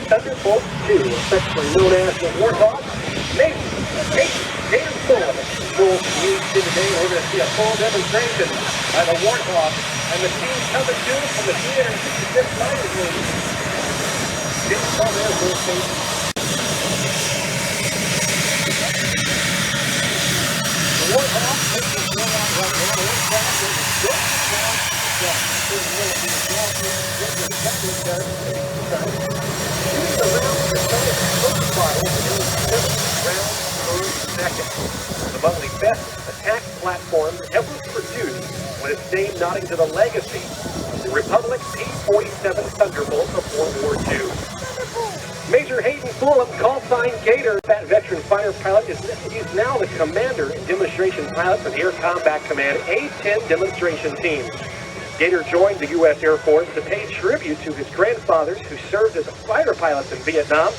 Thunderbolt 2, affectionately known as the Warthog. A10 Thunderbolt used in today. We're going to see a full demonstration by the Warthog and the team coming to us from the theater. This night is the Warthog takes the throw out right now. The Warthog is just among the best attack platforms ever produced, with its name nodding to the legacy of the Republic's A10 Thunderbolt of World War II. Major Hayden Fullam, call sign Gator, that veteran fighter pilot, is now the commander and demonstration pilot for the Air Combat Command A10 demonstration team. Gator joined the U.S. Air Force to pay tribute to his grandfathers who served as fighter pilots in Vietnam.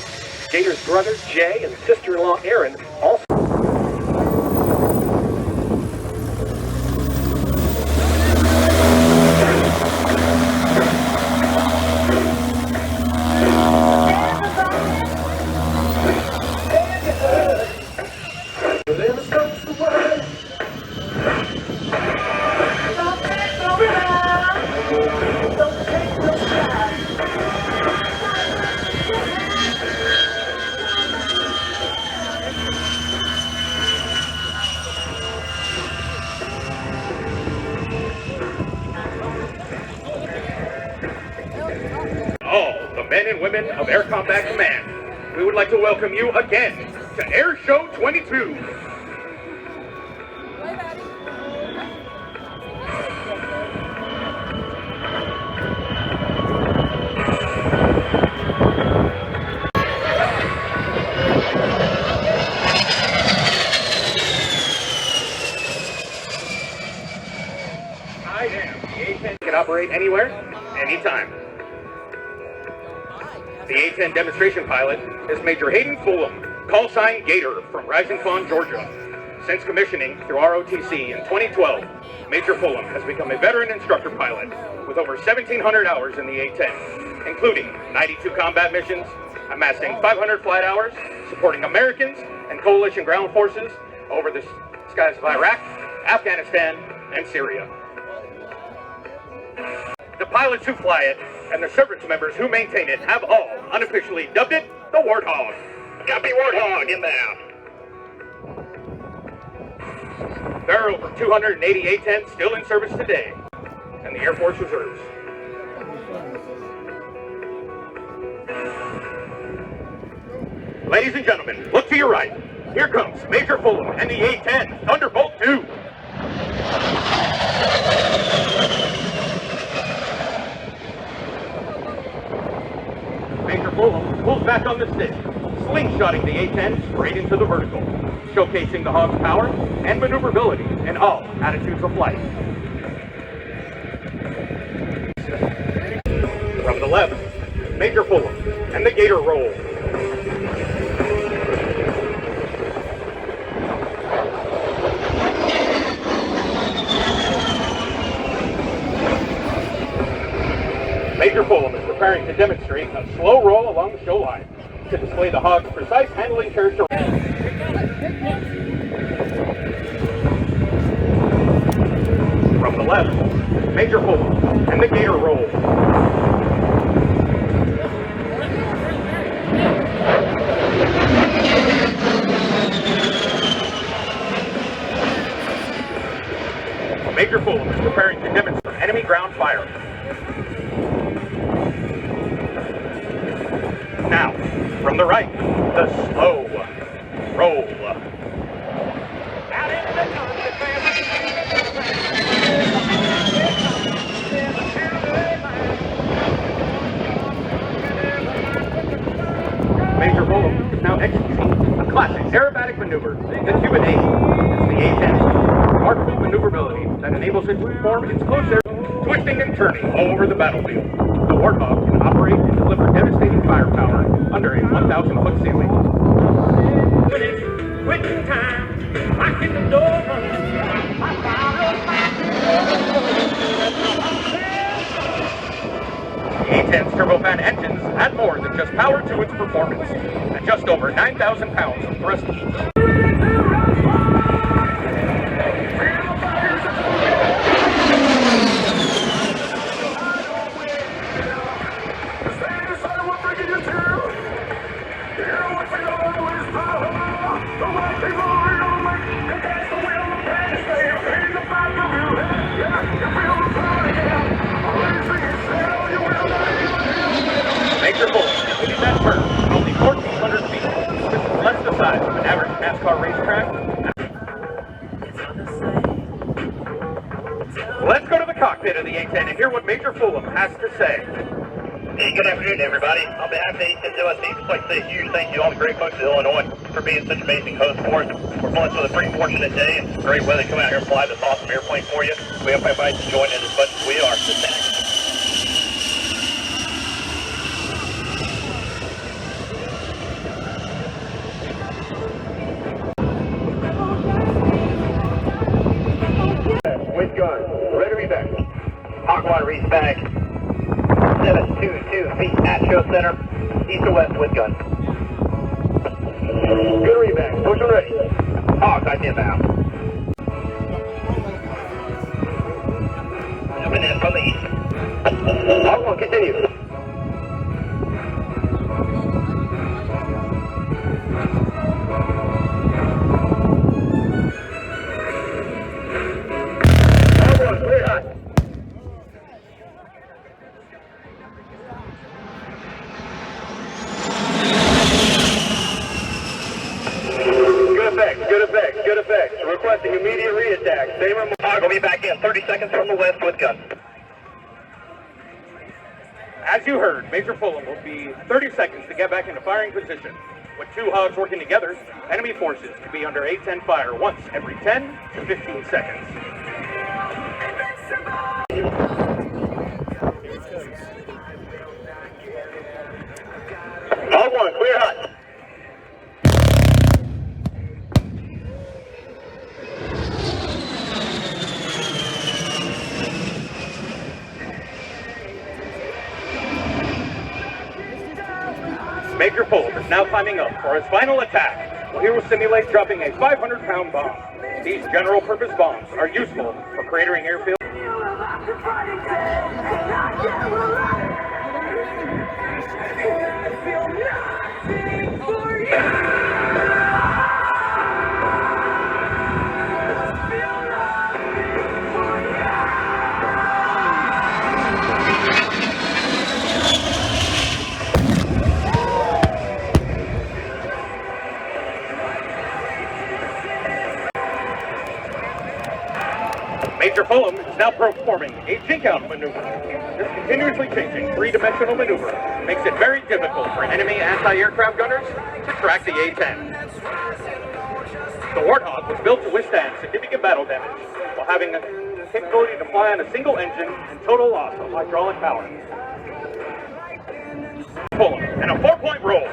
Gator's brother, Jay, and sister-in-law, Erin, also... Men and women of Air Combat Command, we would like to welcome you again to Airshow 22. I am the A10 can operate anywhere, anytime. The A10 demonstration pilot is Major Hayden Fullam, call sign Gator, from Rising Fawn, Georgia. Since commissioning through ROTC in 2012, Major Fullam has become a veteran instructor pilot with over 1,700 hours in the A10, including 92 combat missions, amassing 500 flight hours, supporting Americans and coalition ground forces over the skies of Iraq, Afghanistan, and Syria. The pilots who fly it and the service members who maintain it have all unofficially dubbed it the Warthog. Copy Warthog, inbound. There are over 280 A10s still in service today, and the Air Force Reserves. Ladies and gentlemen, look to your right. Here comes Major Fullam and the A10 Thunderbolt 2. Major Fullam pulls back on the stick, slingshotting the A10 straight into the vertical, showcasing the Hog's power and maneuverability in all attitudes of flight. From the left, Major Fullam and the Gator roll. Major Fullam is preparing to demonstrate a slow roll along the show line to display the Hog's precise handling characteristics. From the left, Major Fullam and the Gator roll. Major Fullam is preparing to demonstrate enemy ground fire. Now, from the right, the slow roll. Major Fullam is now executing a classic aerobatic maneuver, the Cuban A. It's the A10's remarkable maneuverability that enables it to perform its close air, twisting and turning all over the battlefield. The Warthog can operate and deliver devastating firepower under a 1,000-foot ceiling. When it's quitting time, locking the door, the A10's turbofan engines add more than just power to its performance, and just over 9,000 pounds of thrust each. Major Fullam winning that turn at only 1,400 feet. This is less the size of an average NASCAR racetrack. Let's go to the cockpit of the A10 and hear what Major Fullam has to say. Hey, good afternoon, everybody. On behalf of the A10 USA, just like to say a huge thank you to all the great folks in Illinois for being such amazing hosts for us. We're blessed with a pretty fortunate day and great weather to come out here and fly this awesome airplane for you. We hope everybody's enjoying it as much as we are. With gun, ready to be back. Hawk 1 reads back. 722 feet at show center, east or west with gun. Good read back. Push and ready. Hawk, I inbound. Jumping in from the east. Hawk 1, continue. Hawk 1, clear hot. Good effects. Requesting immediate re-attack. Same or more. Hawk will be back in 30 seconds from the west with gun. As you heard, Major Fullam will be 30 seconds to get back into firing position. With two hogs working together, enemy forces can be under A10 fire once every 10 to 15 seconds. Hawk 1, clear hot. Major Fullam is now climbing up for his final attack, where he will simulate dropping a 500-pound bomb. These general-purpose bombs are useful for cratering airfields. Major Fullam is now performing a jink-out maneuver. This continuously changing three-dimensional maneuver makes it very difficult for enemy anti-aircraft gunners to track the A-10. The Warthog was built to withstand significant battle damage while having the capability to fly on a single engine and total loss of hydraulic power. Fullam and a 4-point roll.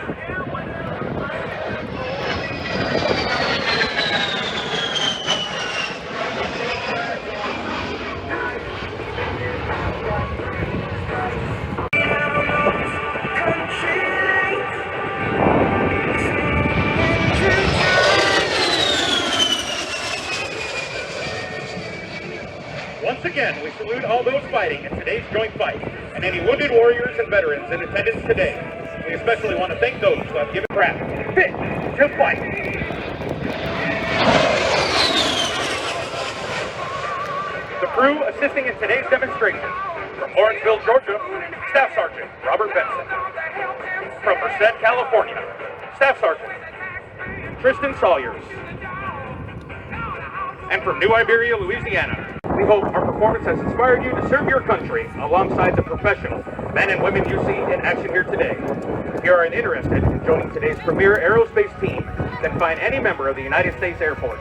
Once again, we salute all those fighting in today's joint fight, and any wounded warriors and veterans in attendance today. We especially want to thank those who have given craft fit to fight. The crew assisting in today's demonstration, from Lawrenceville, Georgia, Staff Sergeant Robert Benson. From Merced, California, Staff Sergeant Tristan Sawyers. And from New Iberia, Louisiana, we hope our performance has inspired you to serve your country alongside the professional men and women you see in action here today. If you are interested in joining today's premier aerospace team, then find any member of the United States Air Force.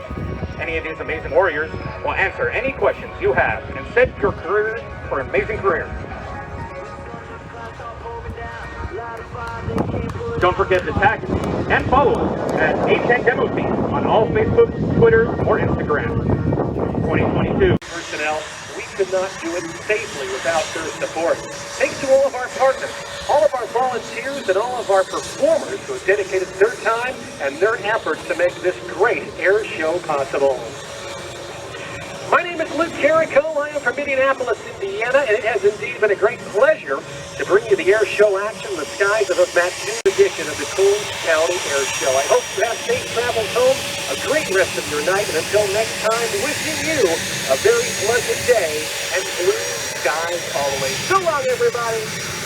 Any of these amazing warriors will answer any questions you have and set your career for an amazing career. Don't forget to tag and follow us at A10 Demo Team on all Facebook, Twitter, or Instagram. 2022 personnel, we could not do it safely without their support. Thanks to all of our partners, all of our volunteers, and all of our performers who have dedicated their time and their efforts to make this great air show possible. My name is Luke Carrico. I am from Indianapolis, Indiana, and it has indeed been a great pleasure to bring you the air show action in the skies of that June edition of the Coons County Air Show. I hope you have safe travels home, a great rest of your night, and until next time, wishing you a very pleasant day and blue skies always. So long, everybody.